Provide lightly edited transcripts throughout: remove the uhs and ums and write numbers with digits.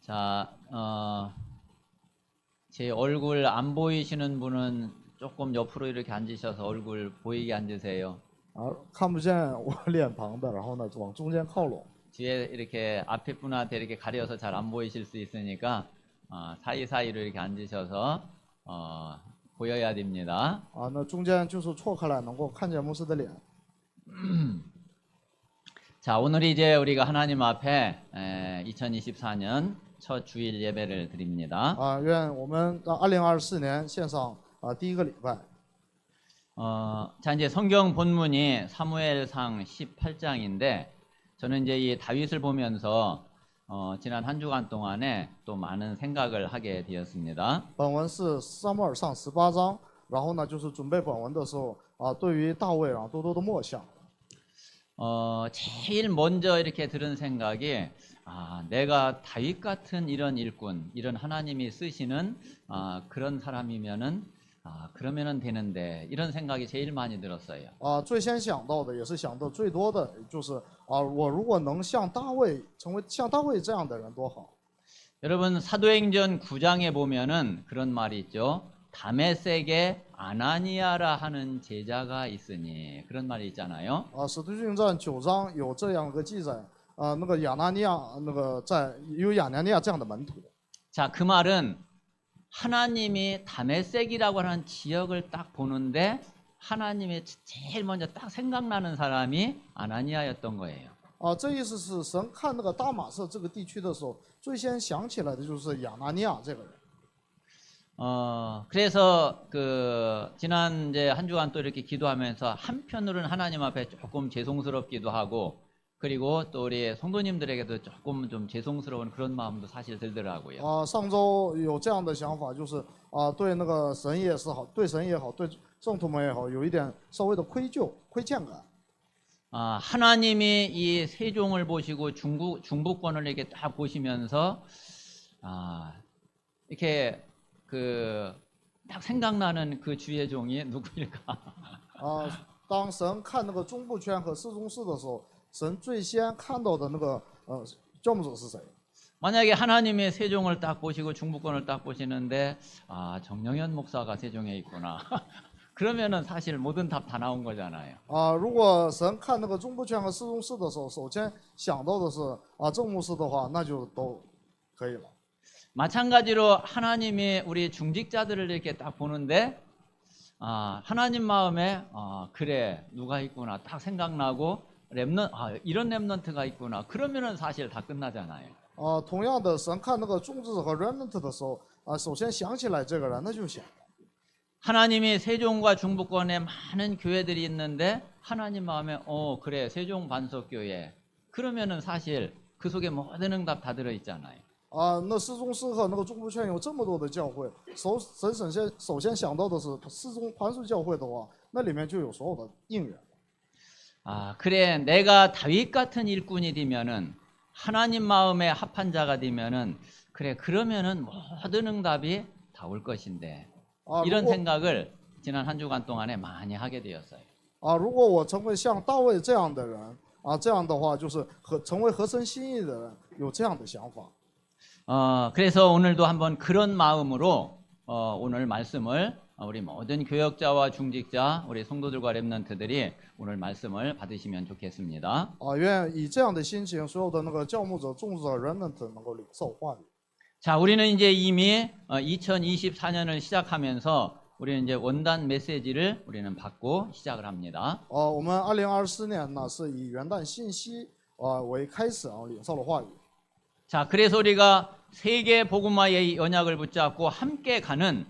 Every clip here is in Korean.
자, 제 얼굴 안 보이시는 분은 조금 옆으로 이렇게 앉으셔서 얼굴 보이게 앉으세요. 看不见我脸庞的，然后呢往中间靠拢。 뒤에 이렇게 앞에 분한테 이렇게 가려서 잘 안 보이실 수 있으니까 사이사이로 이렇게 앉으셔서 보여야 됩니다. 那中间就是错开来，能够看见牧师的脸。 자, 오늘 이제 우리가 하나님 앞에 2024년 첫 주일 예배를 드립니다. 愿我们到2024年献上第一个礼拜。 자, 이제 성경 본문이 사무엘상 18장인데 저는 이제 이 다윗을 보면서 지난 한 주간 동안에 또 많은 생각을 하게 되었습니다. 本文是撒母耳上18章，然后呢就是准备本文的时候对于大卫多多的默想。 제일 먼저 이렇게 들은 생각이 내가 다윗 같은 이런 일꾼, 이런 하나님이 쓰시는 그런 사람이면은 그러면은 되는데 이런 생각이 제일 많이 들었어요. 最先想到的也是想的最多的就是我如果能像大卫成为像大卫这样的人多好。 여러분 사도행전 9장에 보면은 그런 말이 있죠. 다메섹에 아나니아라 하는 제자가 있으니 그런 말이 있잖아요. 使徒行传9章有这样一个记载，那个亚拿尼亚有亚拿尼亚这样的门徒。 자, 그 말은 하나님이 다메섹이라고 하는 지역을 딱 보는데 하나님이 제일 먼저 딱 생각나는 사람이 아나니아였던 거예요. 这意思是神看那个大马色这个地区的时候，最先想起来的就是亚拿尼亚这个人。 그래서 지난 이제 한 주간 또 이렇게 기도하면서 한편으로는 하나님 앞에 조금 죄송스럽기도 하고 그리고 또 우리 성도님들에게도 조금 좀 죄송스러운 그런 마음도 사실 들더라고요. 上周有这样的想法，就是对那个神也是好，对神也好，对圣徒们也好，有一点稍微的亏欠感。 하나님이 이 세종을 보시고 중부권을 이렇게 딱 보시면서 이렇게 딱 생각나는 그 주의 종이 누구일까? 当神看那个中部圈和四中市的时候，神最先看到的那个教牧者是谁？ 만약에 하나님의 세종을 딱 보시고 중부권을 딱 보시는데 정영현 목사가 세종에 있구나. 그러면은 사실 모든 답 다 나온 거잖아요. 如果神看那个中部圈和四中市的时候，首先想到的是郑牧师的话，那就都可以了。 마찬가지로 하나님이 우리 중직자들을 이렇게 딱 보는데 하나님 마음에 그래 누가 있구나 딱 생각나고 이런 렘넌트가 있구나 그러면은 사실 다 끝나잖아요. 同样的，神看那个种子和 remnant 的时候首先想起来这个人，那就行。 하나님이 세종과 중부권에 많은 교회들이 있는데 하나님 마음에 그래 세종 반석교회 그러면은 사실 그 속에 모든 응답 다 들어 있잖아요. 那四中市和那个中部圈有这么多的教会，神首先想到的是四中盘数教会的话，那里面就有所有的应允。 그래 내가 다윗 같은 일꾼이 되면은 하나님 마음에 합한 자가 되면은 그래 그러면은 모든 응답이 다 올 것인데 이런 생각을 지난 한 주간 동안에 많이 하게 되었어요. 如果我成为像大卫这样的人这样的话就是成为合神心意的人，有这样的想法。 그래서 오늘도 한번 그런 마음으로 오늘 말씀을 우리 모든 교역자와 중직자, 우리 성도들과 렘넌트들이 오늘 말씀을 받으시면 좋겠습니다. 愿以这样的心情，所有的那个教牧者、种子者、remnant能够领受话语。 자, 우리는 이제 이미 2024년을 시작하면서 우리는 이제 원단 메시지를 우리는 받고 시작을 합니다. 我们2024年呢是以元旦信息为开始领受了话语。 자, 그래서 우리가 세계 복음화의 언약을 붙잡고 함께 가는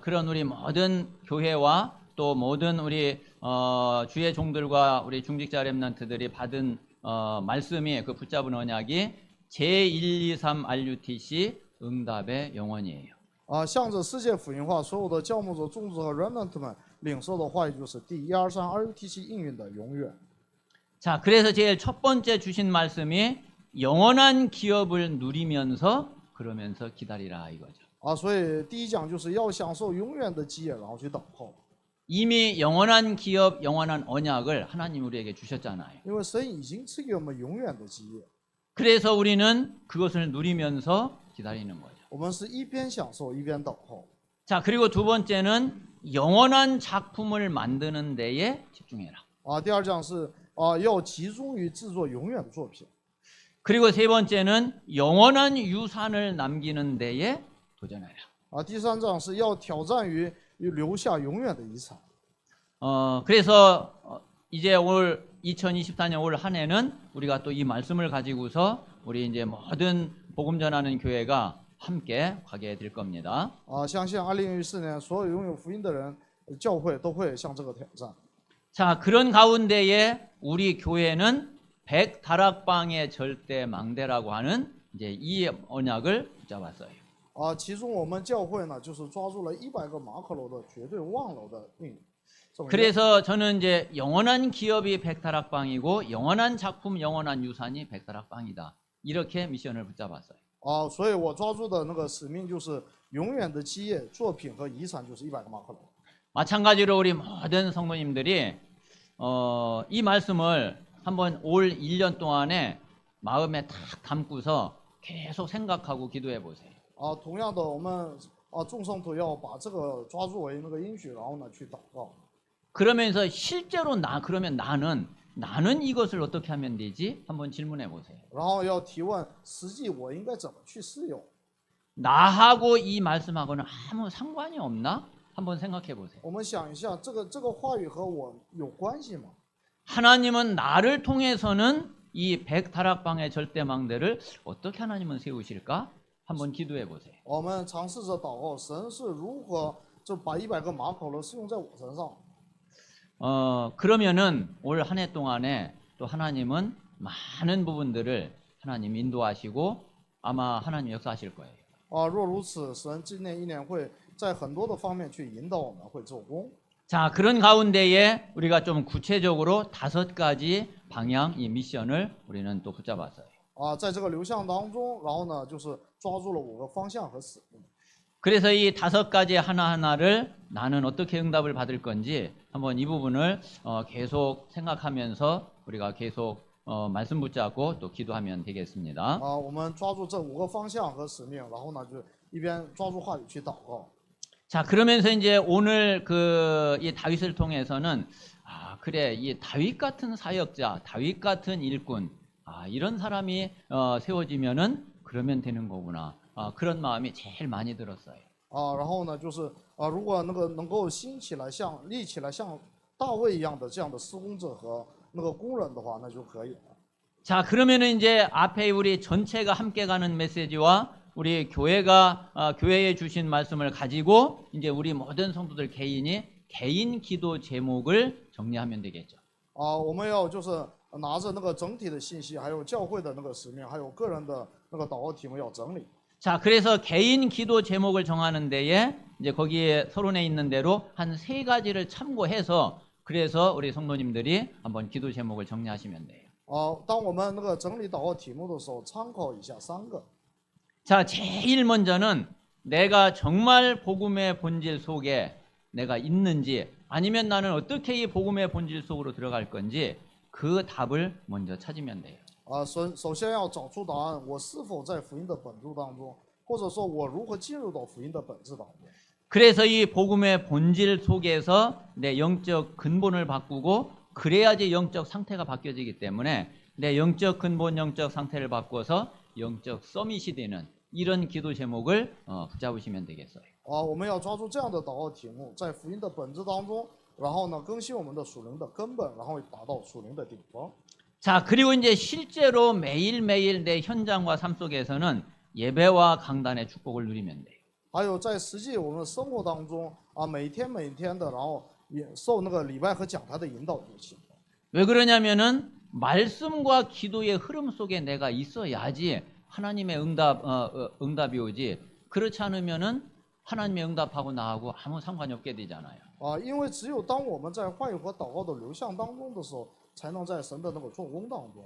그런 우리 모든 교회와 또 모든 우리 주의 종들과 우리 중직자 렘넌트들이 받은 말씀이 그 붙잡은 언약이 제123 RUTC 응답의 영원이에요. 向着世界福音化，所有的教牧者、种子和 remnant 们领受的话语就是第123 RUTC 应允的永远。 자, 그래서 제일 첫 번째 주신 말씀이 영원한 기업을 누리면서 그러면서 기다리라 이거죠. 所以第一讲就是要享受永远的基业，然后去等候。 이미 영원한 기업, 영원한 언약을 하나님 우리에게 주셨잖아요. 因为神已经赐给我们永远的基业。 그래서 우리는 그것을 누리면서 기다리는 거죠. 我们是一边享受一边等候。 자, 그리고 두 번째는 영원한 작품을 만드는 데에 집중해라. 第二讲是要集中于制作永远的作品。 그리고 세 번째는 영원한 유산을 남기는 데에 도전해라. 第三章是要挑战于留下永远的遗产。 그래서 이제 올 2024년 올 한 해는 우리가 또 이 말씀을 가지고서 우리 이제 모든 복음 전하는 교회가 함께 가게 될 겁니다. 相信2014年所有拥有福音的人，教会都会向这个挑战。 자, 그런 가운데에 우리 교회는 100다락방의 절대 망대라고 하는 이제 이 언약을 붙잡았어요. 其中我们教会呢，就是抓住了100个马可楼的绝对望楼的应许。 그래서 저는 이제 영원한 기업이 100다락방이고 영원한 작품, 영원한 유산이 100다락방이다. 이렇게 미션을 붙잡았어요. 所以我抓住的那个使命就是永远的基业、作品和遗产就是100个马可楼。 마찬가지로 우리 모든 성도님들이 이 말씀을 한번 올 1년 동안에 마음에 탁 담고서 계속 생각하고 기도해 보세요. 同样的，我们众圣徒要把这个抓住为那个应许，然后呢去祷告。 그러면서 실제로 그러면 나는 이것을 어떻게 하면 되지? 한번 질문해 보세요. 然后要提问，实际我应该怎么去适用？ 나하고 이 말씀하고는 아무 상관이 없나? 한번 생각해 보세요. 我们想一下，这个话语和我有关系吗？ 하나님은 나를 통해서는 이 100다락방의 절대망대를 어떻게 하나님은 세우실까? 한번 기도해 보세요. 我们尝试着祷告，神是如何就把100个马可楼适用在我身上？ 그러면은 올 한 해 동안에 또 하나님은 많은 부분들을 하나님 인도하시고 아마 하나님 역사하실 거예요. 若如此，神今年1年会在很多的方面去引导我们，会做工。 자, 그런 가운데에 우리가 좀 구체적으로 5가지 방향 이 미션을 우리는 또 붙잡았어요. 在这个流向当中，然后呢，就是抓住了5个方向和使命。 그래서 이 5가지 하나하나를 나는 어떻게 응답을 받을 건지 한번 이 부분을 계속 생각하면서 우리가 계속 말씀 붙잡고 또 기도하면 되겠습니다. 我们抓住这5个方向和使命，然后呢，就一边抓住话语去祷告。 자, 그러면서 이제 오늘 이 다윗을 통해서는 그래, 이 다윗 같은 사역자, 다윗 같은 일꾼, 이런 사람이 세워지면은 그러면 되는 거구나. 그런 마음이 제일 많이 들었어요. 然后呢，就是如果能够立起来像大卫一样的这样的施工者和那个工人的话，那就可以了。 자, 그러면은 이제 앞에 우리 전체가 함께 가는 메시지와 우리 교회가 교회에 주신 말씀을 가지고 이제 우리 모든 성도들 개인이 개인 기도 제목을 정리하면 되겠죠. 我们要就是拿着那个整体的信息，还有教会的那个使命，还有个人的那个祷告题目要整理。 자, 그래서 개인 기도 제목을 정하는 데에 이제 거기에 서론에 있는 대로 한 3가지를 참고해서 그래서 우리 성도님들이 한번 기도 제목을 정리하시면 돼요. 当我们那个整理祷告题目的时候，参考以下3个。 자, 제일 먼저는 내가 정말 복음의 본질 속에 내가 있는지 아니면 나는 어떻게 이 복음의 본질 속으로 들어갈 건지 그 답을 먼저 찾으면 돼요. 首先要找出答案，我是否在福音的本质当中，或者说我如何进入到福音的本质当中。 그래서 이 복음의 본질 속에서 내 영적 근본을 바꾸고 그래야지 영적 상태가 바뀌어지기 때문에 내 영적 근본, 영적 상태를 바꿔서 영적 서밋이 되는 이런 기도 제목을 붙잡으시면 되겠어요. 我们要抓住这样的祷告题目，在福音的本质当中，然后呢更新我们的属灵的根本，然后达到属灵的顶峰。 자, 그리고 이제 실제로 매일매일 내 현장과 삶 속에서는 예배와 강단의 축복을 누리면 돼요. 还有在实际我们生活当中每天的，然后也受那个礼拜和讲台的引导就行。 왜 그러냐면은 말씀과 기도의 흐름 속에 내가 있어야지 하나님의 응답이 오지. 그렇지 않으면은 하나님의 응답하고 나하고 아무 상관이 없게 되잖아요. 因为只有当我们在话语和祷告的流向当中的时候，才能在神的那个做工当中。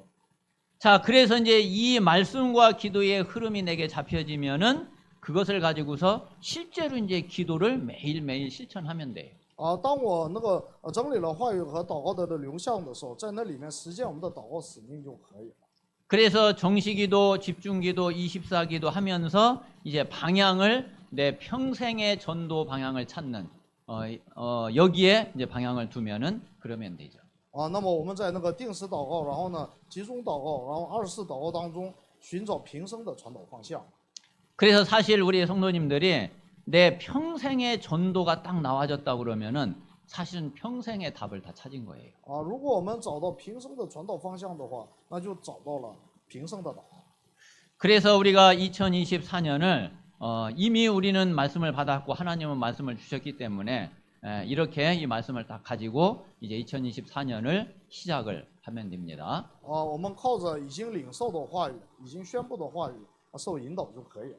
자, 그래서 이제 이 말씀과 기도의 흐름이 내게 잡혀지면은 그것을 가지고서 실제로 이제 기도를 매일매일 실천하면 돼요. 当我那个整理了话语和祷告的流向的时候，在那里面实践我们的祷告使命就可以了。 그래서 정시기도, 집중기도, 24기도 하면서 이제 방향을 내 평생의 전도 방향을 찾는 여기에 이제 방향을 두면은 그러면 되죠. 那么我们在那个定时祷告，然后呢集中祷告，然后24祷告当中寻找平生的传导方向。 그래서 사실 우리 성도님들이 내 평생의 전도가 딱 나와졌다 그러면은 사실은 평생의 답을 다 찾은 거예요. 如果我们找到平生的传导方向的话，那就找到了平生的答案。 그래서 우리가 2024년을 이미 우리는 말씀을 받았고 하나님은 말씀을 주셨기 때문에 이렇게 이 말씀을 딱 가지고 이제 2024년을 시작을 하면 됩니다. 我们靠着已经领受的话语，已经宣布的话语，受引导就可以了。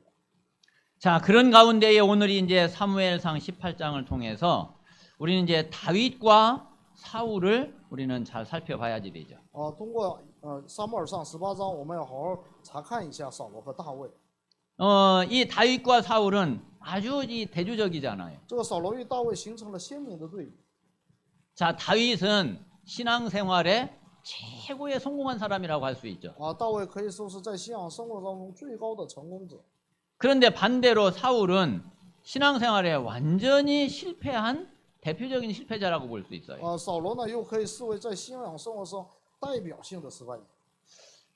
자, 그런 가운데에 오늘 이제 사무엘상 18장을 통해서 우리는 이제 다윗과 사울을 우리는 잘 살펴봐야지 되죠. 通过撒母耳上18章，我们要好好查看一下扫罗和大卫。 이 다윗과 사울은 아주 대조적이잖아요. 这个扫罗与大卫形成了鲜明的对比。 자, 다윗은 신앙생활에 최고의 성공한 사람이라고 할 수 있죠. 大卫可以说是在信仰生活当中最高的成功者。 그런데 반대로 사울은 신앙생활에 완전히 실패한 대표적인 실패자라고 볼 수 있어요. 扫罗呢，又可以视为在信仰生活上代表性的失败者。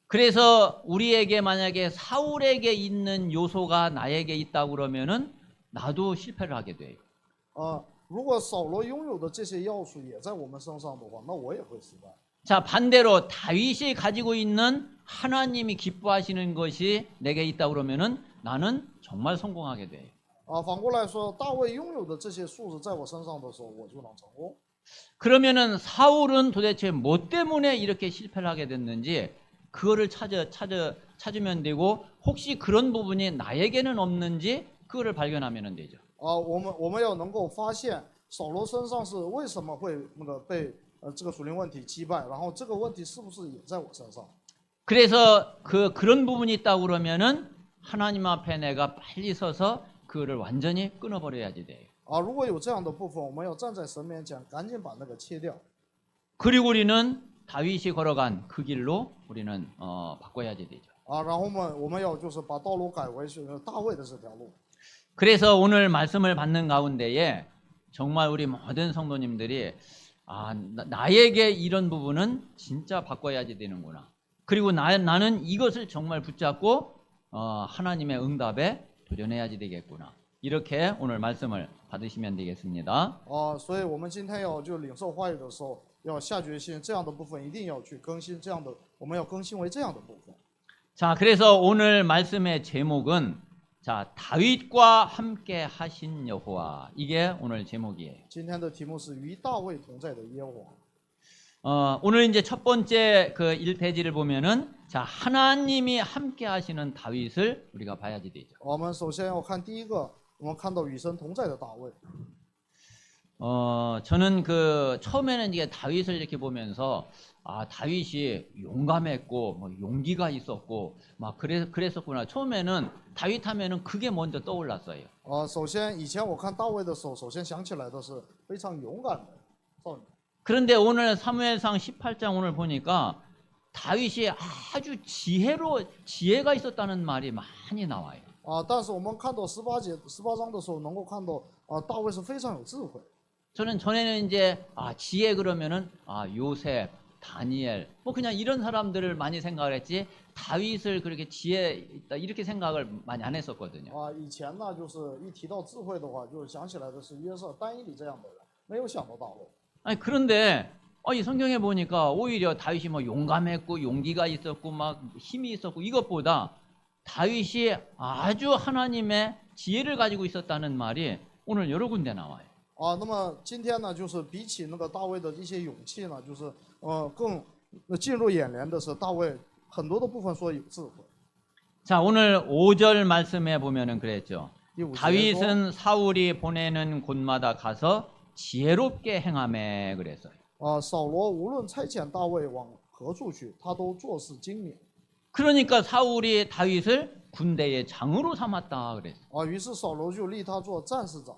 그래서 우리에게 만약에 사울에게 있는 요소가 나에게 있다고 그러면은 나도 실패를 하게 돼요. 如果扫罗拥有的这些要素也在我们身上的话，那我也会失败。 자, 반대로 다윗이 가지고 있는 하나님이 기뻐하시는 것이 내게 있다고 그러면은 나는 정말 성공하게 돼요. 反过来说，大卫拥有的这些素质在我身上的时候，我就能成功。 그러면은 사울은 도대체 뭐 때문에 이렇게 실패를 하게 됐는지 그거를 찾으면 되고 혹시 그런 부분이 나에게는 없는지 그거를 발견하면 되죠. 我们要能够发现扫罗身上是为什么会被这个属灵问题击败，然后这个问题是不是也在我身上？ 그래서 그런 부분이 있다고 그러면은 하나님 앞에 내가 빨리 서서 그거를 완전히 끊어버려야지 돼요. 如果有这样的部分，我们要站在神面前，赶紧把那个切掉。 그리고 우리는 다윗이 걸어간 그 길로 우리는 바꿔야지 되죠. 然后我们要就是把道路改为是大卫的这条路。 그래서 오늘 말씀을 받는 가운데에 정말 우리 모든 성도님들이 나에게 이런 부분은 진짜 바꿔야지 되는구나. 그리고 나는 이것을 정말 붙잡고 하나님의 응답에 도전해야지 되겠구나. 이렇게 오늘 말씀을 받으시면 되겠습니다. 所以我们今天要就领受话语的时候，要下决心，这样的部分一定要去更新，这样的我们要更新为这样的部分。 자, 그래서 오늘 말씀의 제목은 자, 다윗과 함께 하신 여호와. 이게 오늘 제목이에요. 今天的题目是与大卫同在的耶和华。 오늘 이제 첫 번째 그 1페이지를 보면은 자, 하나님이 함께 하시는 다윗을 우리가 봐야지 되죠. 我们首先要看第一个，我们看到与神同在的大卫。 저는 그 처음에는 이게 다윗을 이렇게 보면서 다윗이 용감했고 뭐 용기가 있었고 막 그랬었구나. 처음에는 다윗 하면은 그게 먼저 떠올랐어요. 首先以前我看大卫的时候，首先想起来的是非常勇敢的少年。 그런데 오늘 사무엘상 18장 오늘 보니까 다윗이 아주 지혜가 있었다는 말이 많이 나와요. 但是我们看到18章的时候，能够看到大卫是非常有智慧。 저는 전에는 이제 지혜 그러면은 요셉, 다니엘 뭐 그냥 이런 사람들을 많이 생각을 했지 다윗을 그렇게 지혜 있다 이렇게 생각을 많이 안 했었거든요. 以前呢，就是一提到智慧的话，就是想起来的是约瑟、但以理这样的人，没有想到大卫。 아니 그런데 이 성경에 보니까 오히려 다윗이 뭐 용감했고 용기가 있었고 막 힘이 있었고 이것보다 다윗이 아주 하나님의 지혜를 가지고 있었다는 말이 오늘 여러 군데 나와요. 那么今天呢，就是比起那个大卫的一些勇气呢，就是更进入眼帘的是大卫很多的部分说有智慧。 자, 오늘 5절 말씀에 보면은 그랬죠. 第5节说， 다윗은 사울이 보내는 곳마다 가서 지혜롭게 행하매 그랬어요. 扫罗无论差遣大卫往何处去，他都做事精明。 그러니까 사울이 다윗을 군대의 장으로 삼았다 그랬어요. 于是扫罗就立他做战士长。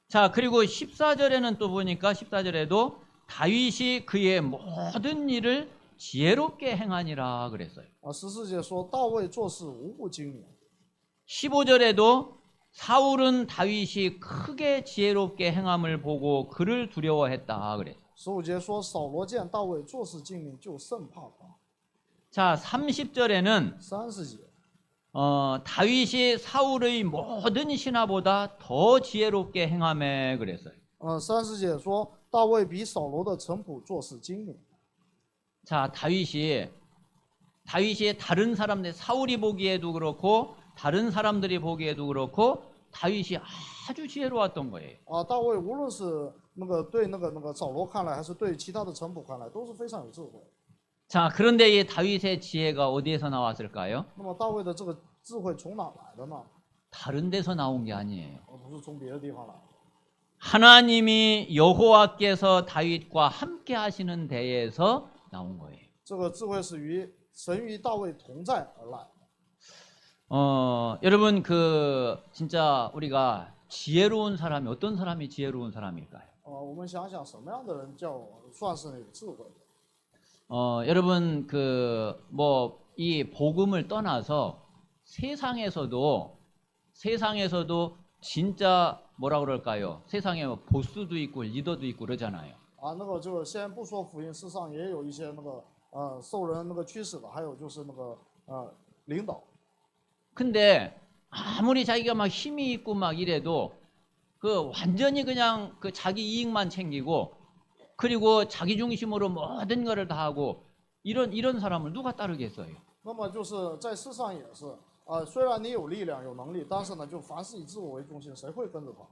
자, 그리고 14절에는 또 보니까 14절에도 다윗이 그의 모든 일을 지혜롭게 행하니라 그랬어요. 14节说大卫做事无不精明。 15절에도 사울은 다윗이 크게 지혜롭게 행함을 보고 그를 두려워했다 그랬어요. 15节说扫罗见大卫做事精明，就甚怕他。 자, 30절에는 30节 다윗이 사울의 모든 신하보다 더 지혜롭게 행함에 그랬어요. 30节说大卫比扫罗的臣仆做事精明。 자, 다윗이 다른 사람들, 사울이 보기에도 그렇고 다른 사람들이 보기에도 그렇고 다윗이 아주 지혜로웠던 거예요. 大卫无论是对扫罗看来，还是对其他的臣仆看来，都是非常有智慧。 자, 그런데 이 다윗의 지혜가 어디에서 나왔을까요? 那么大卫的这个智慧从哪来的呢？ 다른 데서 나온 게 아니에요. 不是从别的地方来的。 하나님이 여호와께서 다윗과 함께 하시는 데에서 나온 거예요. 这个智慧是神与大卫同在而来。 여러분 진짜 우리가 지혜로운 사람이 어떤 사람이 지혜로운 사람일까요? 我们想想什么样的人算是有智慧的？ 여러분 이 복음을 떠나서 세상에서도 진짜 뭐라 그럴까요? 세상에 보스도 있고 리더도 있고 그러잖아요. 就先不说福音，世上也有一些受人驱使的，还有就是领导。 근데 아무리 자기가 막 힘이 있고 막 이래도 완전히 그냥 자기 이익만 챙기고 그리고 자기 중심으로 모든 것을 다 하고 이런 사람을 누가 따르겠어요? 那么就是在世上也是虽然你有力量有能力，但是呢，就凡事以自我为中心，谁会跟着他？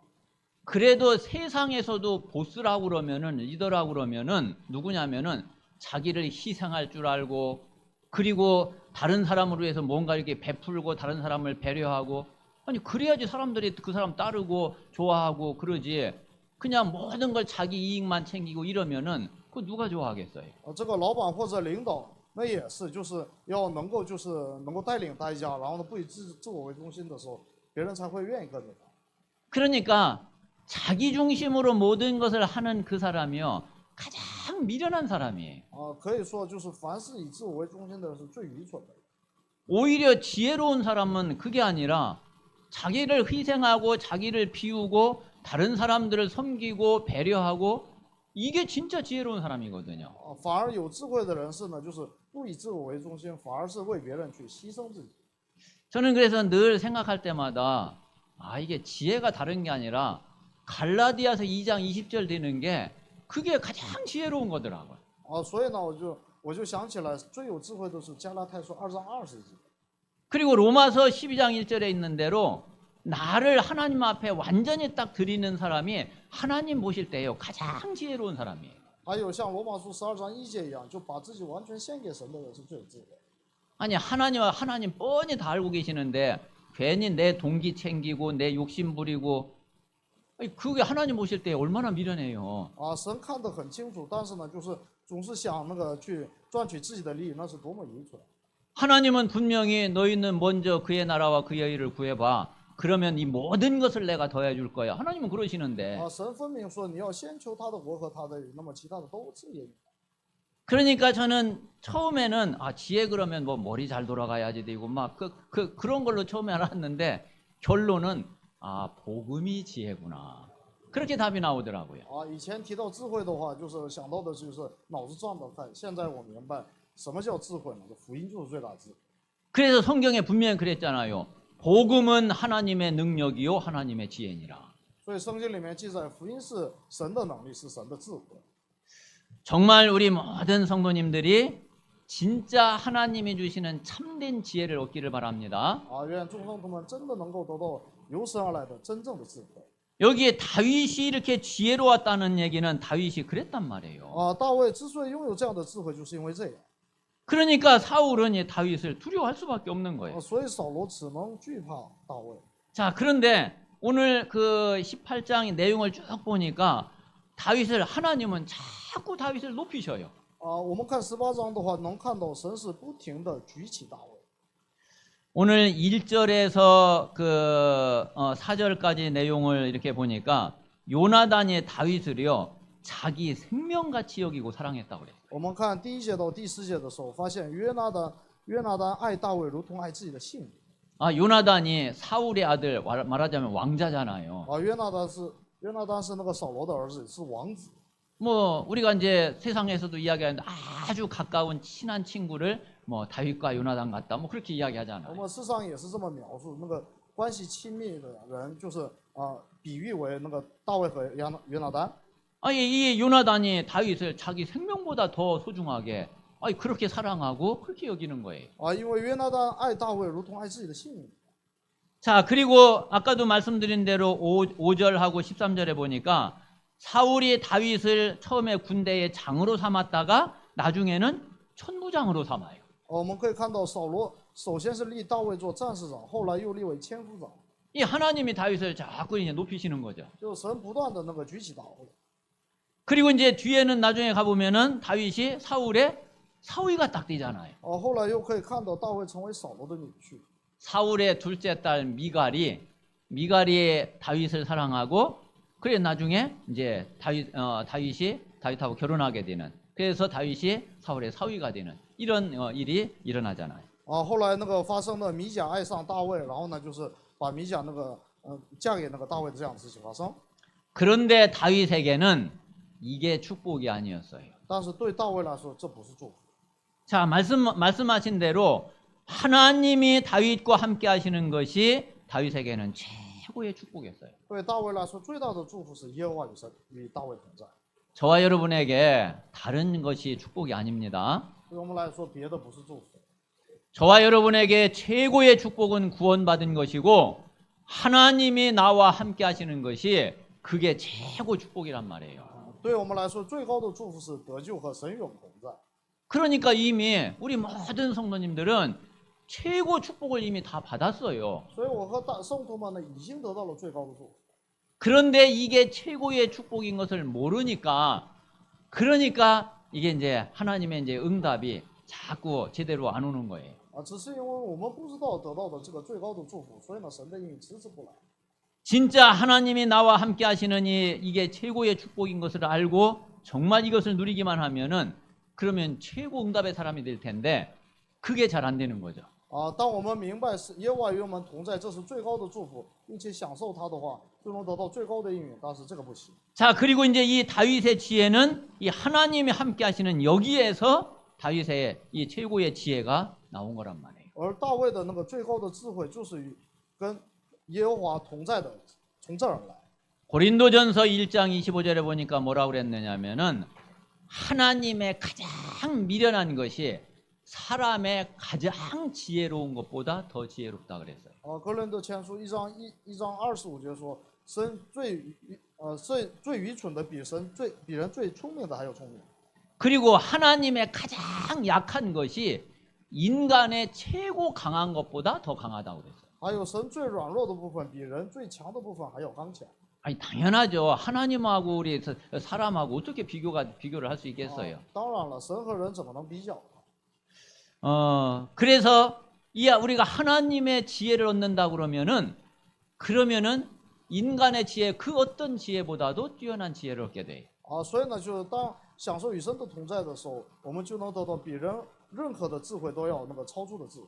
그래도 세상에서도 보스라고 그러면은 리더라고 그러면은 누구냐면은 자기를 희생할 줄 알고 그리고 다른 사람을 위해서 뭔가 이렇게 베풀고 다른 사람을 배려하고 아니 그래야지 사람들이 그 사람 따르고 좋아하고 그러지 그냥 모든 걸 자기 이익만 챙기고 이러면은 그 누가 좋아하겠어요? 这个老板或者领导，那也是就是要能够带领大家，然后呢不以自我为中心的时候，别人才会愿意跟着他。 그러니까 자기 중심으로 모든 것을 하는 그 사람이요 가장 미련한 사람이에요. 可以说就是凡事以自我为中心的人是最愚蠢的。 오히려 지혜로운 사람은 그게 아니라 자기를 희생하고 자기를 비우고 다른 사람들을 섬기고 배려하고 이게 진짜 지혜로운 사람이거든요. 反而有智慧的人是呢，就是不以自我为中心，反而是为别人去牺牲自己。 저는 그래서 늘 생각할 때마다 이게 지혜가 다른 게 아니라 갈라디아서 2장 20절 되는 게 그게 가장 지혜로운 거더라고요. 所以呢，我就想起来，最有智慧的是加拉太书2章20节。 그리고 로마서 12장 1절에 있는 대로 나를 하나님 앞에 완전히 딱 드리는 사람이 하나님 보실 때요 가장 지혜로운 사람이에요. 还有像罗马书12章1节一样，就把自己完全献给神的人是最有智慧。 아니 하나님 뻔히 다 알고 계시는데 괜히 내 동기 챙기고 내 욕심 부리고 그게 하나님 보실 때 얼마나 미련해요. 神看得很清楚，但是呢，就是总是想去赚取自己的利益，那是多么愚蠢。 하나님은 분명히 너희는 먼저 그의 나라와 그의 의를 구해봐. 그러면 이 모든 것을 내가 더해 줄 거야. 하나님은 그러시는데. 神分明说你要先求他的国和他的义，那么其他的都赐给你。 그러니까 저는 처음에는 지혜 그러면 뭐 머리 잘 돌아가야지 되고 막 그런 걸로 처음에 알았는데 결론은 복음이 지혜구나. 그렇게 답이 나오더라고요. 以前提到智慧的话，就是想到的就是脑子转得快。现在我明白什么叫智慧呢？福音就是最大智慧。 그래서 성경에 분명히 그랬잖아요. 복음은 하나님의 능력이요 하나님의 지혜니라. 所以圣经里面记载，福音是神的能力，是神的智慧。 정말 우리 모든 성도님들이 진짜 하나님이 주시는 참된 지혜를 얻기를 바랍니다. 愿众圣徒们真的能够得到由神而来的真正的智慧。 여기에 다윗이 이렇게 지혜로웠다는 얘기는 다윗이 그랬단 말이에요. 大卫之所以拥有这样的智慧，就是因为这样。 그러니까 사울은 이 다윗을 두려워할 수밖에 없는 거예요. 所以扫罗只能惧怕大卫。 자, 그런데 오늘 18장 내용을 쭉 보니까 다윗을 하나님은 자꾸 다윗을 높이셔요. 我们看18章的话，能看到神是不停的举起大卫。 오늘 1절에서 4절까지 내용을 이렇게 보니까 요나단이 다윗을요 자기 생명같이 여기고 사랑했다고 그래요. 我们看第1节到第4节的时候，发现约拿单爱大卫如同爱自己的性命。 아, 요나단이 사울의 아들, 말하자면 왕자잖아요. 约拿单是那个扫罗的儿子，是王子。 뭐 우리가 이제 세상에서도 이야기하는데 아주 가까운 친한 친구를 뭐 다윗과 요나단 같다, 뭐 그렇게 我 이야기하잖아요. 们世上也是这么描述，那个关系亲密的人，就是比喻为那个大卫和约拿单。 아니 이 요나단이 다윗을 자기 생명보다 더 소중하게 그렇게 사랑하고 그렇게 여기는 거예요. 因为约拿单爱大卫如同爱自己的性命。 자, 그리고 아까도 말씀드린 대로 5절하고 13절에 보니까 사울이 다윗을 처음에 군대의 장으로 삼았다가 나중에는 천부장으로 삼아요. 我们可以看到扫罗首先是立大卫做战士长，后来又立为千夫长， 이 하나님이 다윗을 자꾸 이제 높이시는 거죠. 就是神不断的那个举起大卫。 그리고 이제 뒤에는 나중에 가보면은 다윗이 사울의 사위가 딱 되잖아요. 后来又可以看到大卫成为扫罗的女婿。 사울의 둘째 딸 미갈이 다윗을 사랑하고 그래 나중에 이제 다윗이 다윗하고 결혼하게 되는, 그래서 다윗이 사울의 사위가 되는 이런 일이 일어나잖아요. 后来那个发生了米甲爱上大卫，然后呢就是把米甲那个嫁给那个大卫的这样的事情发生。 그런데 다윗에게는 이게 축복이 아니었어요. 但是对大卫来说，这不是祝福。 자, 말씀하신 대로 하나님이 다윗과 함께 하시는 것이 다윗에게는 최고의 축복이었어요. 对大卫来说，最大的祝福是耶和华与大卫同在。 저와 여러분에게 다른 것이 축복이 아닙니다. 对我们来说，别的不是祝福。 저와 여러분에게 최고의 축복은 구원받은 것이고 하나님이 나와 함께 하시는 것이 그게 최고 축복이란 말이에요. 对我们来说，最高的祝福是得救和神与我们同在。 그러니까 이미 우리 모든 성도님들은 최고 축복을 이미 다 받았어요. 所以我和圣徒们呢，已经得到了最高的祝福。 그런데 이게 최고의 축복인 것을 모르니까, 그러니까 이게 이제 하나님의 이제 응답이 자꾸 제대로 안 오는 거예요. 只是因为我们不知道得到的这个最高的祝福，所以呢，神的应许迟迟不来。 진짜 하나님이 나와 함께 하시는 이게 최고의 축복인 것을 알고 정말 이것을 누리기만 하면은 그러면 최고 응답의 사람이 될 텐데 그게 잘 안 되는 거죠. 当我们明白是耶和华与我们同在，这是最高的祝福，并且享受它的话，就能得到最高的应允。但是这个不行。 자, 그리고 이제 이 다윗의 지혜는 이 하나님이 함께 하시는 여기에서 다윗의 이 최고의 지혜가 나온 거란 말이에요. 而大卫的那个最高的智慧，就是跟耶和华同在的，从这儿来。 고린도전서 1장 25절에 보니까 뭐라고 그랬느냐면은 하나님의 가장 미련한 것이 사람의 가장 지혜로운 것보다 더 지혜롭다 그랬어요. 哥林多前书1章25节说，神最愚蠢的比人最聪明的还要聪明。 그리고 하나님의 가장 약한 것이 인간의 최고 강한 것보다 더 강하다고 그랬어요. 还有神最软弱的部分比人最强的部分还要刚强。 아니 당연하죠. 하나님하고 우리 사람하고 어떻게 비교를 할 수 있겠어요. 当然了，神和人怎么能比较？ 그래서 우리가 하나님의 지혜를 얻는다 그러면은 인간의 지혜 그 어떤 지혜보다도 뛰어난 지혜를 얻게 돼요. 所以呢，就是当享受与神的同在的时候，我们就能得到比人任何的智慧都要那个超出的智慧。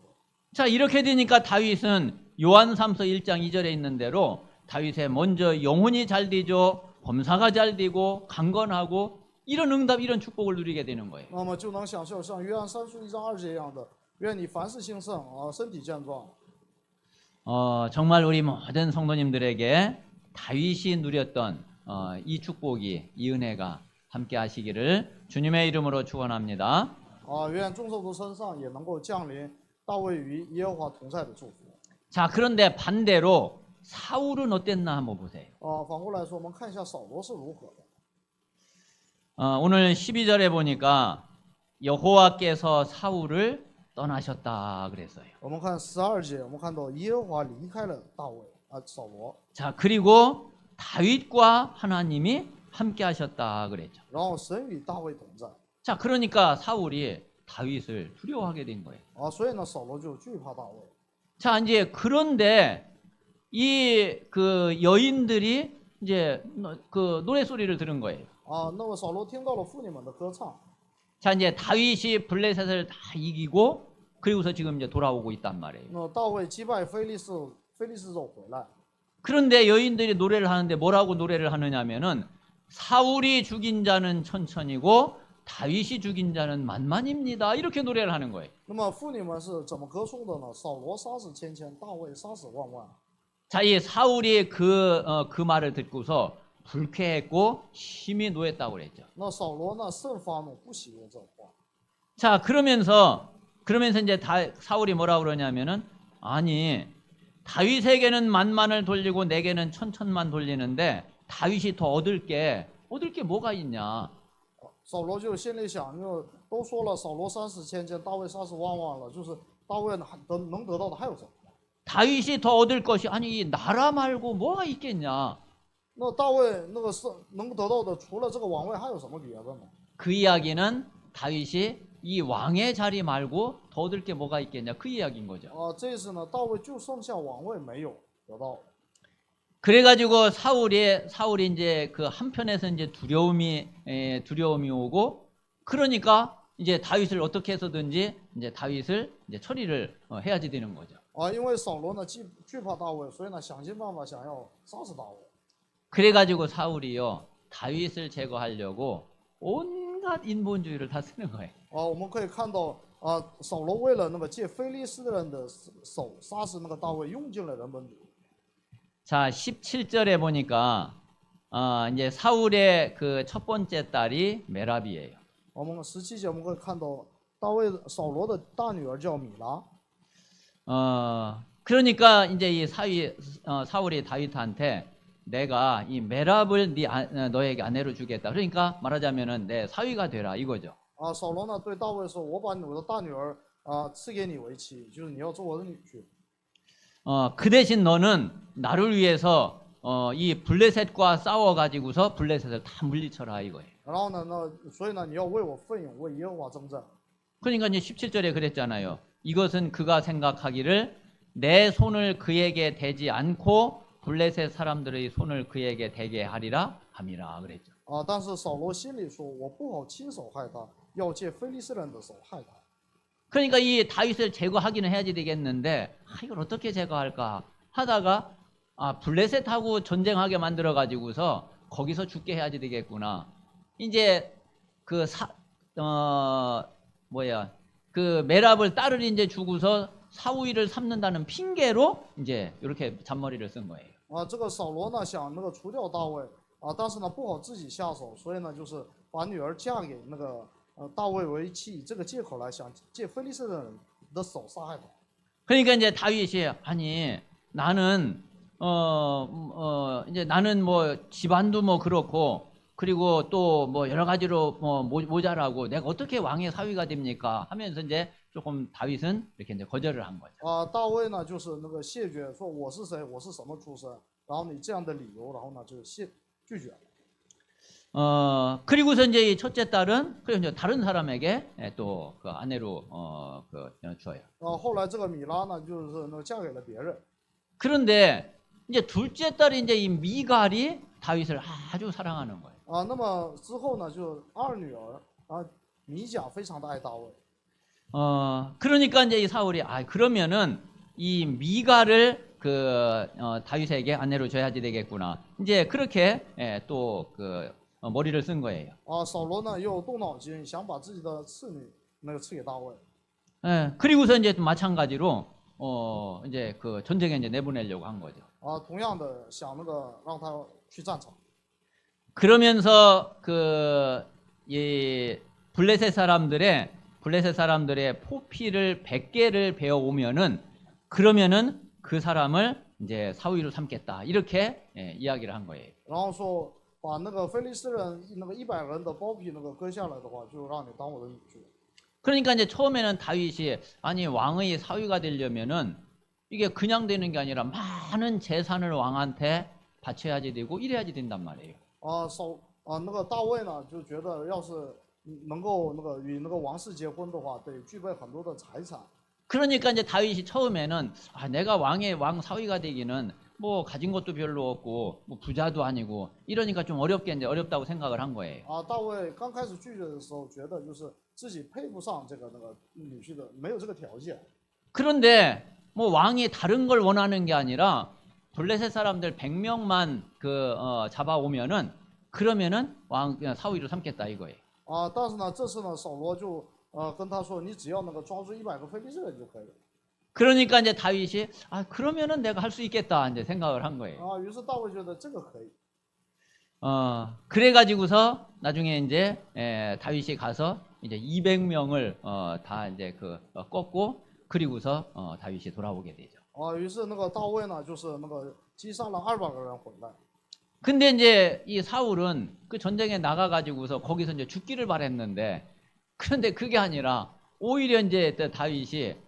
자, 이렇게 되니까 다윗은 요한삼서 1장 2절에 있는 대로 다윗의 먼저 영혼이 잘 되죠. 범사가 잘 되고 강건하고 이런 응답, 이런 축복을 누리게 되는 거예요. 那么就能享受像约翰3书1章2节一样的，愿你凡事兴盛身体健壮。 정말 우리 모든 성도님들에게 다윗이 누렸던 이 축복이, 이 은혜가 함께 하시기를 주님의 이름으로 축원합니다. 愿众圣徒身上也能够降临大卫与耶和华同在的祝福。 자, 그런데 반대로 사울은 어땠나 한번 보세요. 反过来说，我们看一下扫罗是如何的。 오늘 12절에 보니까 여호와께서 사울을 떠나셨다 그랬어요. 我们看12节，我们看到耶和华离开了大卫扫罗。 자, 그리고 다윗과 하나님이 함께 하셨다 그랬죠. 然后神与大卫同在。 자, 그러니까 사울이 다윗을 두려워하게 된 거예요. 所以呢，扫罗就惧怕大卫。 자, 이제 그런데 이 그 여인들이 이제 그 노래 소리를 들은 거예요. 啊，那么扫罗听到了妇女们的歌唱， 자, 이제 다윗이 블레셋을 다 이기고 그리고서 지금 이제 돌아오고 있단 말이에요. 那大卫击败非利士人回来， 그런데 여인들이 노래를 하는데 뭐라고 노래를 하느냐면은 사울이 죽인 자는 천천이고 다윗이 죽인 자는 만만입니다. 이렇게 노래를 하는 거예요. 那么妇女们是怎么歌颂的呢？扫罗杀死千千，大卫杀死万万。 자, 이 사울이 그 말을 듣고서 불쾌했고 심히 노했다고 그랬죠. 那扫罗呢甚发怒，不喜悦这话。 자, 그러면서 이제 사울이 뭐라고 그러냐면은 아니 다윗에게는 만만을 돌리고 내게는 천천만 돌리는데 다윗이 더 얻을 게 뭐가 있냐? 扫罗就心里想，因为都说了扫罗杀死千千，大卫杀死万万了，就是大卫能得到的还有什么？ 다윗이 더 얻을 것이 아니 이 나라 말고 뭐가 있겠냐? 那大卫那个是能得到的，除了这个王位还有什么别的呢？ 그 이야기는 다윗이 이 왕의 자리 말고 더 얻을 게 뭐가 있겠냐? 그 이야기인 거죠. 这次呢，大卫就剩下王位没有得到。 그래가지고 사울이 이제 그 한편에서 이제 두려움이 오고 그러니까 이제 다윗을 어떻게 해서든지 이제 다윗을 이제 처리를 해야지 되는 거죠. 因为扫罗呢惧怕大卫，所以呢想尽办法想要杀死大卫。 그래가지고 사울이요 다윗을 제거하려고 온갖 인본주의를 다 쓰는 거예요. 我们可以看到扫罗为了那个借非利士人的手杀死那个大卫，用尽了人本主义。 자 17절에 보니까 이제 사울의 그 첫 번째 딸이 메랍이에요. 我们17节我们可以看到扫罗的大女儿叫米拉。 그러니까 이제 이 사울이 다윗한테 내가 이 메랍을 너에게 아내로 주겠다. 그러니까 말하자면은 내 사위가 되라 이거죠. 扫罗呢对大卫说：“我把我的大女儿赐给你为妻，就是你要做我的女婿。” 그 대신 너는 나를 위해서 이 블레셋과 싸워가지고서 블레셋을 다 물리쳐라 이거예요. 然后呢，所以呢，你要为我奋勇，为耶和华征战。 그러니까 이제 17절에 그랬잖아요. 이것은 그가 생각하기를 내 손을 그에게 대지 않고 블레셋 사람들의 손을 그에게 대게 하리라 함이라 그랬죠. 但是扫罗心里说：“我不好亲手害他，要借非利士人的手害他。” 그러니까 이 다윗을 제거하기는 해야지 되겠는데 이걸 어떻게 제거할까 하다가 블레셋하고 전쟁하게 만들어 가지고서 거기서 죽게 해야지 되겠구나. 이제 그 메랍을 딸을 이제 주고서 사위를 삼는다는 핑계로 이제 이렇게 잔머리를 쓴 거예요. 这个扫罗呢想那个除掉大卫但是呢不好自己下手，所以呢就是把女儿嫁给那个大衛为妻，以这个借口来想借非利士人的手杀害他。 그러니까 이제 다윗이 아니 나는 이제 나는 뭐 집안도 뭐 그렇고 그리고 또 뭐 여러 가지로 뭐 모자라고 내가 어떻게 왕의 사위가 됩니까? 하면서 이제 조금 다윗은 이렇게 이제 거절을 한 거죠. 大卫呢就是那个谢绝，说我是谁，我是什么出身，然后你这样的理由，然后呢就拒绝了。 그리고서 이제 이 첫째 딸은 그리고 이제 다른 사람에게 또 그 아내로 줘요. 后来这个米拉呢就是那个嫁给了别人。 그런데 이제 둘째 딸이 이제 이 미갈이 다윗을 아주 사랑하는 거예요. 那么之后呢就二女儿米甲非常的爱大卫。 그러니까 이제 이 사울이 그러면은 이 미갈을 다윗에게 아내로 줘야지 되겠구나. 이제 그렇게 또 머리를 쓴 거예요. 扫罗呢又动脑筋，想把自己的次女那个赐给大卫。 그리고서 이제 마찬가지로 이제 그 전쟁에 이제 내보내려고 한 거죠. 同样的想那个让他去战场。 그러면서 이 블레셋 사람들의 포피를 100개를 베어 오면은 그러면은 그 사람을 이제 사위로 삼겠다. 이렇게 이야기를 한 거예요. 然后说把那个非利士人那个100人的包皮那个割下来的话，就让你当我的女婿。 그러니까 이제 처음에는 다윗이 아니 왕의 사위가 되려면은 이게 그냥 되는 게 아니라 많은 재산을 왕한테 바쳐야지 되고 이래야지 된단 말이에요. 那个大卫呢就觉得要是能够与那个王室结婚的话，得具备很多的财产。 그러니까 이제 다윗이 처음에는 내가 왕 사위가 되기는 뭐 가진 것도 별로 없고 뭐 부자도 아니고 이러니까 좀 어렵다고 생각을 한 거예요. 大卫刚开始拒绝的时候，觉得就是自己配不上这个那个女婿的，没有这个条件。 그런데 뭐 왕이 다른 걸 원하는 게 아니라 블레셋 사람들 100명만 잡아오면은 그러면은 왕 사위를 삼겠다 이거예요. 但是呢，这次呢，扫罗就跟他说，你只要那个抓住100个非利士人就可以了。 그러니까 이제 다윗이 그러면은 내가 할 수 있겠다 이제 생각을 한 거예요. 于是大卫觉得这个可以。 그래가지고서 나중에 이제 다윗이 가서 이제 200명을 다 이제 꺾고 그리고서 다윗이 돌아오게 되죠. 于是那个大卫呢，就是那个击杀了200个人回来。 근데 이제 이 사울은 그 전쟁에 나가가지고서 거기서 이제 죽기를 바랬는데 그런데 그게 아니라 오히려 이제 다윗이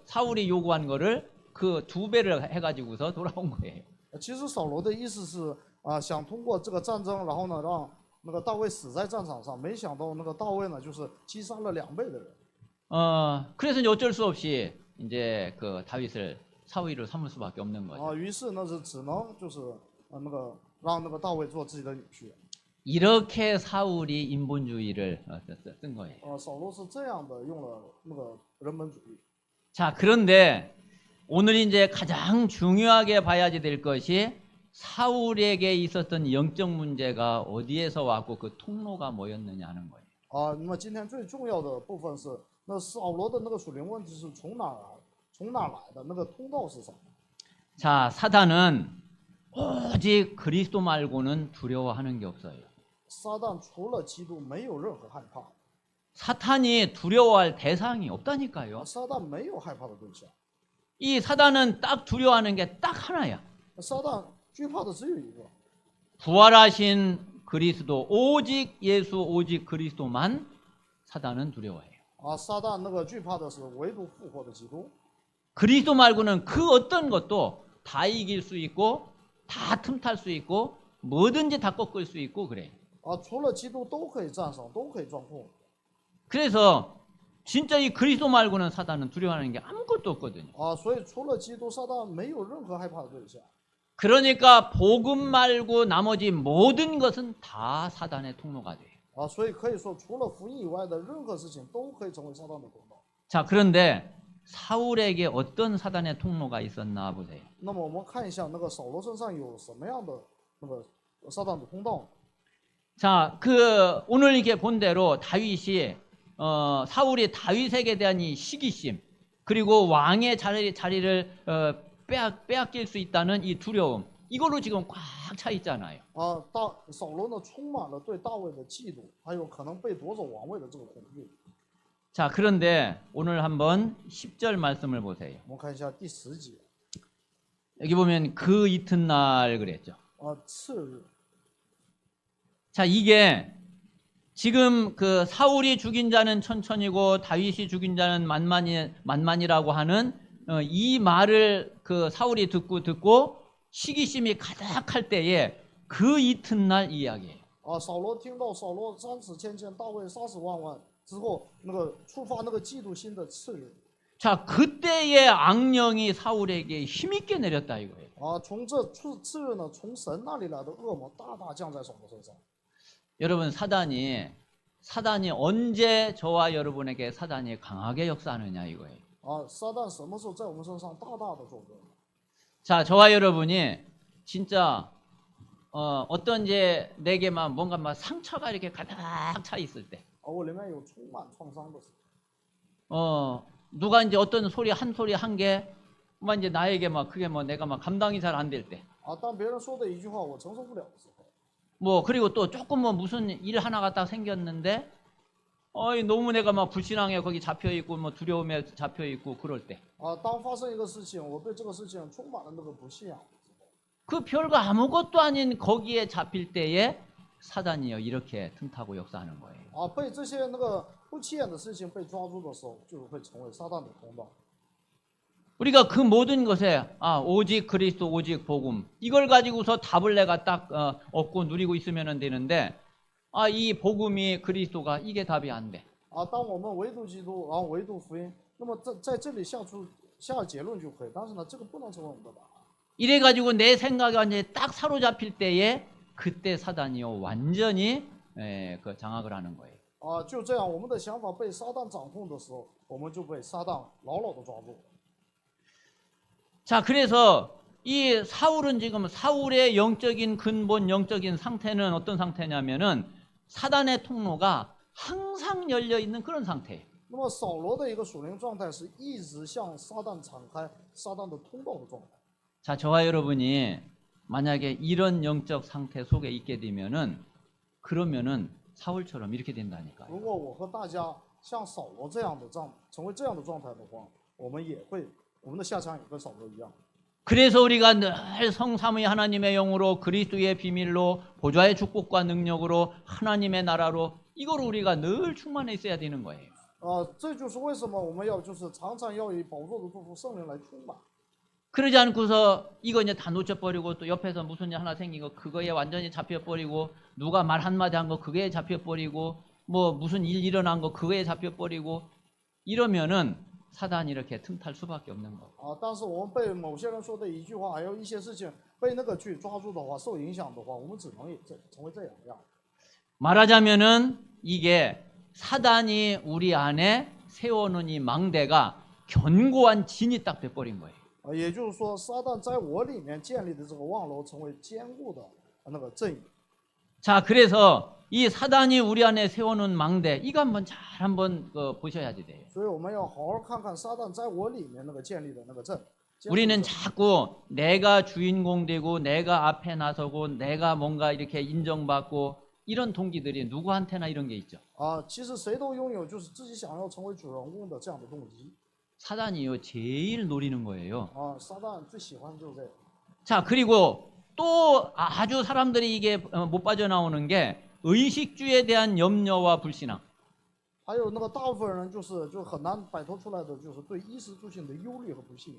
사울이 요구한 거를 그 2배를 해가지고서 돌아온 거예요. 其实扫罗的意思是想通过这个战争，然后呢让那个大卫死在战场上，没想到那个大卫呢就是击杀了2倍的人。 그래서 이제 어쩔 수 없이 이제 그 다윗을 사위로 삼을 수밖에 없는 거죠. 于是呢是只能就是那个让那个大卫做自己的女婿。 이렇게 사울이 인본주의를 쓴 거예요. 扫罗是这样的用了那个人本主义。 자, 그런데 오늘 이제 가장 중요하게 봐야지 될 것이 사울에게 있었던 영적 문제가 어디에서 왔고 그 통로가 뭐였느냐 하는 거예요. 那么今天最重要的部分是，那扫罗的那个属灵问题是从哪来的？那个通道是什么？ 자, 사단은 오직 그리스도 말고는 두려워하는 게 없어요. 撒旦除了基督没有任何害怕， 사탄이 두려워할 대상이 없다니까요. 撒旦没有害怕的对象， 이 사단은 딱 두려워하는 게 딱 하나야. 撒旦惧怕的只有一个， 부활하신 그리스도, 오직 예수, 오직 그리스도만 사단은 두려워해요. 撒旦那个惧怕的是唯独复活的基督， 그리스도 말고는 그 어떤 것도 다 이길 수 있고 다 틈탈 수 있고 뭐든지 다 꺾을 수 있고 그래. 除了基督都可以战胜，都可以撞破。 그래서 진짜 이 그리스도 말고는 사단은 두려워하는 게 아무것도 없거든요. 所以除了基督，撒旦没有任何害怕的对象。 그러니까 복음 말고 나머지 모든 것은 다 사단의 통로가 돼요. 所以可以说，除了福音以外的任何事情都可以成为撒旦的通道。 자, 그런데 사울에게 어떤 사단의 통로가 있었나 보세요. 那么我们看一下那个扫罗身上有什么样的那个撒旦的通道。 자, 오늘 이렇게 본 대로 다윗이 사울이 다윗에게 대한 이 시기심 그리고 왕의 자리를 빼앗길 수 있다는 이 두려움 이걸로 지금 꽉 차 있잖아요. 扫罗呢充满了对大卫的嫉妒，还有可能被夺走王位的这个恐惧。 자, 그런데 오늘 한번 10절 말씀을 보세요. 我们看一下第10节， 여기 보면 그 이튿날 그랬죠. 次日， 자, 이게 지금 그 사울이 죽인 자는 천천이고 다윗이 죽인 자는 만만이라고 하는 이 말을 그 사울이 듣고 시기심이 가득할 때에 그 이튿날 이야기예요. 扫罗听到扫罗三死千千，大卫杀死万万之后，那个触发那个嫉妒心的次日， 자, 그때의 악령이 사울에게 힘있게 내렸다 이거예요. 从这次日呢，从神那里来的恶魔大大降在扫罗身上。 여러분 사단이 언제 저와 여러분에게 사단이 강하게 역사하느냐 이거예요. 撒旦什么时候在我们身上大大的作恶？ 자, 저와 여러분이 진짜 어떤 이제 내게만 뭔가 막 상처가 이렇게 가득 차 있을 때, 我里面有充满创伤的时候， 누가 이제 어떤 한 소리 한 게, 뭐 이제 나에게 막 그게 뭐 내가 막 감당이 잘 안 될 때, 当别人说的一句话我承受不了的时候， 뭐 그리고 또 조금 뭐 무슨 일 하나가 딱 생겼는데, 너무 내가 막 불신앙에 거기 잡혀 있고 뭐 두려움에 잡혀 있고 그럴 때, 当发生一个事情，我对这个事情充满了那个不信仰， 그 별거 아무것도 아닌 거기에 잡힐 때에 사단이요 이렇게 틈타고 역사하는 거예요. 被这些那个不起眼的事情被抓住的时候，就会成为撒旦的通道。 우리가 그 모든 것에 오직 그리스도 오직 복음 이걸 가지고서 답을 내가 딱 얻고 누리고 있으면 되는데 이 복음이 그리스도가 이게 답이 안 돼. 当我们唯独基督，然后唯独福音，那么在这里下结论就可以，但是呢，这个不能成为我们的答案。 이래가지고 내 생각이 완전히 딱 사로잡힐 때에 그때 사단이요 완전히 그 장악을 하는 거예요. 就这样，我们的想法被撒旦掌控的时候，我们就被撒旦牢牢的抓住。 자, 그래서 이 사울은 지금 사울의 영적인 근본 영적인 상태는 어떤 상태냐면은 사단의 통로가 항상 열려 있는 그런 상태예요. 那么扫罗的一个属灵状态是一直向撒旦敞开撒旦的通道的状态。 자, 저와 여러분이 만약에 이런 영적 상태 속에 있게 되면은 그러면은 사울처럼 이렇게 된다니까요. 如果我和大家像扫罗这样的成为这样的状态的话，我们的下场也跟扫罗一样。 그래서 우리가 늘 성삼위 하나님의 영으로 그리스도의 비밀로 보좌의 축복과 능력으로 하나님의 나라로 이걸 우리가 늘 충만해 있어야 되는 거예요. 这就是为什么我们要常常要以宝座的祝福圣灵来充满。 그러지 않고서 이거 이제 다 놓쳐버리고 또 옆에서 무슨 일 하나 생긴 거 그거에 완전히 잡혀버리고 누가 말 한마디 한 거 그거에 잡혀버리고 뭐 무슨 일 일어난 거 그거에 잡혀버리고 이러면은 사단이 이렇게 틈탈 수밖에 없는 거예요. 但是我们被某些人说的一句话，还有一些事情被那个去抓住的话，受影响的话，我们只能也成为这样。 말하자면은 이게 사단이 우리 안에 세워놓은 이 망대가 견고한 진이 딱 돼버린 거예요. 也就是说，撒旦在我里面建立的这个望楼，成为坚固的那个阵营。 자, 그래서 이 사단이 우리 안에 세워놓은 망대 이거 한번 보셔야지 돼요. 所以我们要好好看看撒旦在我里面那个建立的那个阵。 우리는 자꾸 내가 주인공 되고 내가 앞에 나서고 내가 뭔가 이렇게 인정받고 이런 동기들이 누구한테나 이런 게 있죠. 其实谁都拥有就是自己想要成为主人公的这样的动机。 사단이요 제일 노리는 거예요. 撒旦最喜欢就是这个。 자, 그리고 또 아주 사람들이 이게 못 빠져나오는 게 의식주에 대한 염려와 불신앙. 还有那个大部分人就很难摆脱出来的，就是对衣食住行的忧虑和不信，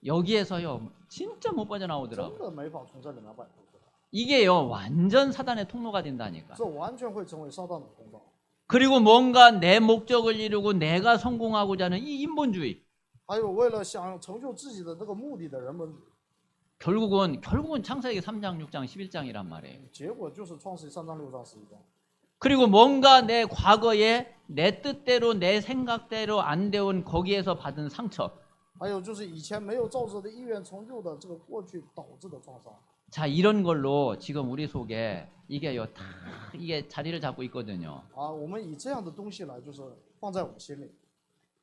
여기에서요 진짜 못 빠져나오더라고요. 真的没法从这里面摆脱出来。 이게요 완전 사단의 통로가 된다니까. 这完全会成为撒旦的通道。 그리고 뭔가 내 목적을 이루고 내가 성공하고자 하는 이 인본주의. 还有为了想成就自己的这个目的的人们， 결국은 창세기 3장, 6장, 11장이란 말이에요. 结果就是创世记3章、6章、11章。 그리고 뭔가 내 과거에 내 뜻대로 내 생각대로 안 되온 거기에서 받은 상처. 还有就是以前没有照着的意愿成就的这个过去导致的创伤。 자, 이런 걸로 지금 우리 속에 이게요 다 이게 자리를 잡고 있거든요. 我们以这样的东西来，放在我们心里。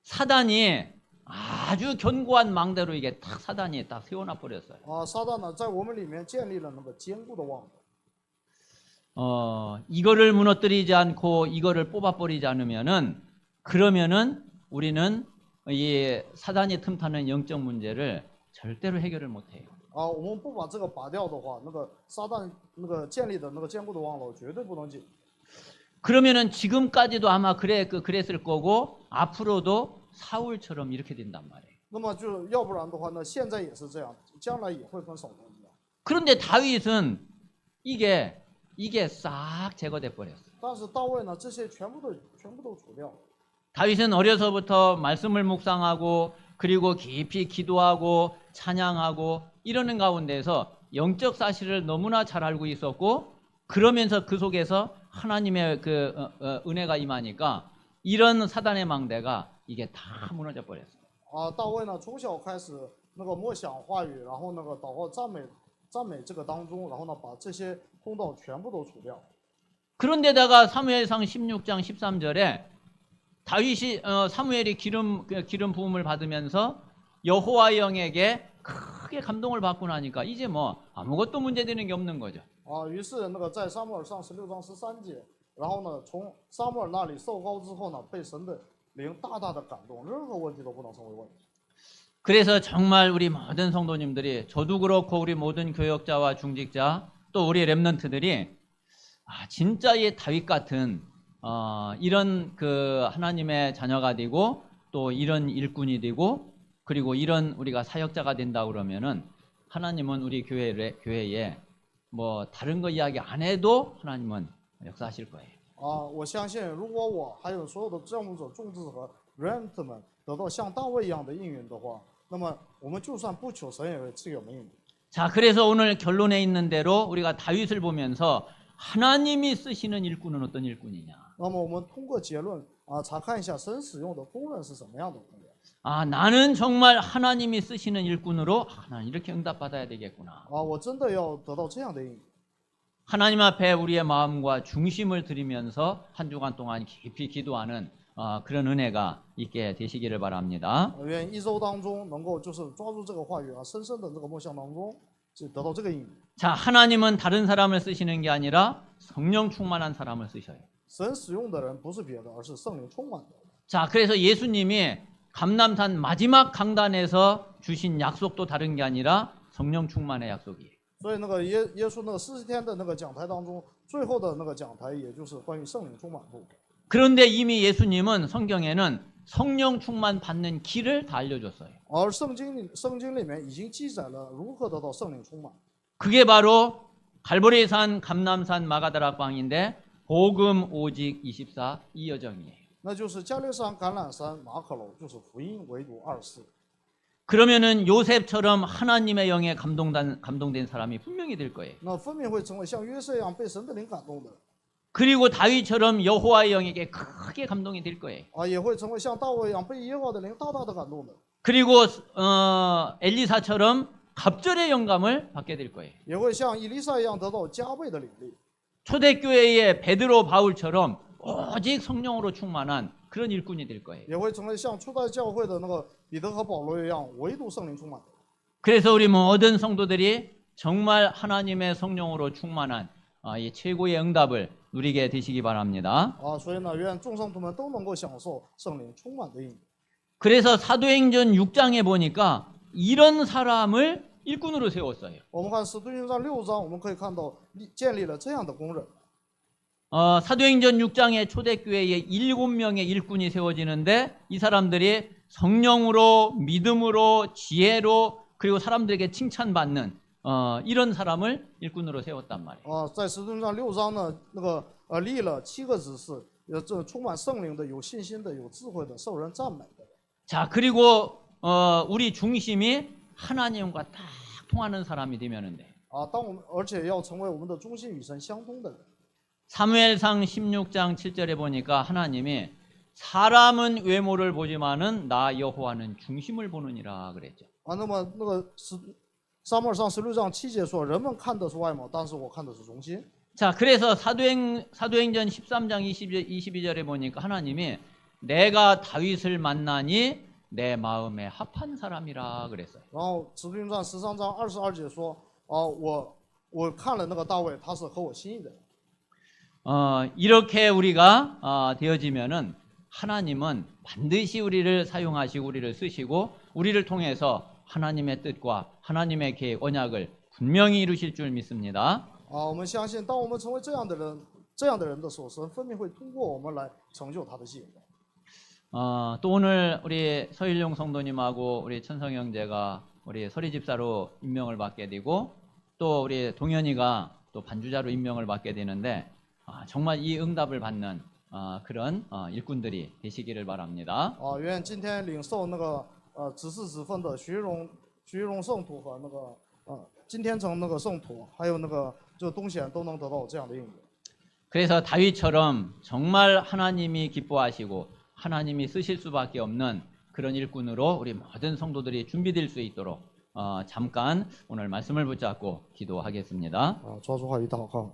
사단이 아주 견고한 망대로 이게 딱 사단이 딱 세워놔 버렸어요. 撒旦呢，在我们里面建立了那个坚固的望楼。 이거를 무너뜨리지 않고 이거를 뽑아버리지 않으면은 그러면은 우리는 이 사단이 틈타는 영적 문제를 절대로 해결을 못해요. 我们不把这个拔掉的话，那个撒旦那个建立的那个坚固的望楼绝对不能解。 그러면은 지금까지도 아마 그랬을 거고 앞으로도 사울처럼 이렇게 된단 말이에요. 那么要不然的话呢，现在也是这样，将来也会跟扫罗一样。 그런데 다윗은 이게 싹 제거돼 버렸어요. 但是大卫呢，这些全部都除掉。 다윗은 어려서부터 말씀을 묵상하고 그리고 깊이 기도하고 찬양하고 이러는 가운데서 영적 사실을 너무나 잘 알고 있었고 그러면서 그 속에서 하나님의 그 은혜가 임하니까 이런 사단의 망대가 이게 다 무너져 버렸어요. 大卫呢，从小开始那个默想话语，然后那个祷告赞美这个当中，然后呢把这些通道全部都除掉。 그런데다가 사무엘상 16장 13절에 다윗이 사무엘이 기름 부음을 받으면서 여호와의 영에게 크게 감동을 받고 나니까 이제 뭐 아무것도 문제되는 게 없는 거죠. 于是那个在撒母耳上16章13节，然后呢从撒母耳那里受膏之后呢，被神的灵大大的感动，任何问题都不能成为问题。 그래서 정말 우리 모든 성도님들이 저도 그렇고 우리 모든 교역자와 중직자 또 우리 렘넌트들이 진짜 이 다윗 같은 이런 그 하나님의 자녀가 되고 또 이런 일꾼이 되고 그리고 이런 우리가 사역자가 된다 그러면은 하나님은 우리 교회에 뭐 다른 거 이야기 안 해도 하나님은 역사하실 거예요. 我相信如果我还有所有的教牧者、众志和 rent 们得到像大卫一样的应允的话，那么我们就算不求神也会赐给我们应允。 자, 그래서 오늘 결론에 있는 대로 우리가 다윗을 보면서 하나님이 쓰시는 일꾼은 어떤 일꾼이냐? 那么我们通过结论查看一下神使用的工人是什么样的工人。 아, 나는 정말 하나님이 쓰시는 일꾼으로 나는 이렇게 응답받아야 되겠구나. 我真的要得到这样的应许。 하나님 앞에 우리의 마음과 중심을 드리면서 한 주간 동안 깊이 기도하는 그런 은혜가 있게 되시기를 바랍니다. 愿一周当中能够就是抓住这个话语深深的这个梦想当中，就得到这个应许。 자, 하나님은 다른 사람을 쓰시는 게 아니라 성령 충만한 사람을 쓰셔요. 神使用的人不是别的，而是圣灵充满的。 자, 그래서 예수님이 감람산 마지막 강단에서 주신 약속도 다른 게 아니라 성령 충만의 약속이에요. 所以那个耶稣那个40天的那个讲台当中，最后的那个讲台，也就是关于圣灵充满部分。 그런데 이미 예수님은 성경에는 성령 충만 받는 길을 다 알려줬어요. 而圣经里面已经记载了如何得到圣灵充满。 그게 바로 갈보리산, 감람산, 마가다락 광인데 복음 오직 24 이 여정이에요. 那就是加略山、橄榄山、马可楼，就是福音唯独24。 그러면은 요셉처럼 하나님의 영에 감동된 사람이 분명히 될 거예요. 那分明会成为像约瑟一样被神的灵感动的， 그리고 다윗처럼 여호와의 영에게 크게 감동이 될 거예요. 也会成为像大卫一样被耶和华的灵大大的感动的， 그리고 엘리사처럼 갑절의 영감을 받게 될 거예요. 也会像以利沙一样得到加倍的领力， 초대교회의 베드로 바울처럼 오직 성령으로 충만한 그런 일꾼이 될 거예요. 也会成为像初代教会的那个彼得和保罗一样，唯独圣灵充满的。 그래서 우리 모든 성도들이 정말 하나님의 성령으로 충만한 이 최고의 응답을 누리게 되시기 바랍니다. 所以呢，愿众圣徒们都能够享受圣灵充满的应许。 그래서 사도행전 6장에 보니까 이런 사람을 일꾼으로 세웠어요. 我们看使徒行传6章，我们可以看到建立了这样的工人。 사도행전 6장에 초대교회에 7명의 일꾼이 세워지는데 이 사람들이 성령으로 믿음으로 지혜로 그리고 사람들에게 칭찬받는 이런 사람을 일꾼으로 세웠단 말이에요. 在使徒行传6章呢，那个立了7个执事，这充满圣灵的、有信心的、有智慧的、受人赞美的。 자, 그리고 우리 중심이 하나님과 딱 통하는 사람이 되면 돼. 而且要成为我们的中心与神相通的人。 사무엘상 16장 7절에 보니까 하나님이 사람은 외모를 보지만은 나 여호와는 중심을 보느니라 그랬죠. 那么那个撒母耳上16章7节说，人们看的是外貌，但是我看的是中心。 자, 그래서 사도행전 13장 22절에 보니까 하나님이 내가 다윗을 만나니 내 마음에 합한 사람이라 그랬어요. 然后使徒行传13章22节说，我看了那个大卫，他是合我心意的。 이렇게 우리가 되어지면은 하나님은 반드시 우리를 사용하시고 우리를 쓰시고 우리를 통해서 하나님의 뜻과 하나님의 계획, 언약을 분명히 이루실 줄 믿습니다. 我们相信，当我们成为这样的人的时候，神分明会通过我们来成就他的计划。 또 오늘 우리 서일용 성도님하고 우리 천성 형제가 우리 서리 집사로 임명을 받게 되고 또 우리 동현이가 또 반주자로 임명을 받게 되는데 정말 이 응답을 받는 그런 일꾼들이 되시기를 바랍니다. 愿今天领受那个指示职分的徐荣圣徒和那个金天成那个圣徒，还有那个就东贤都能得到这样的应许。 그래서 다윗처럼 정말 하나님이 기뻐하시고 하나님이 쓰실 수밖에 없는 그런 일꾼으로 우리 모든 성도들이 준비될 수 있도록 잠깐 오늘 말씀을 붙잡고 기도하겠습니다. 抓住话语祷告。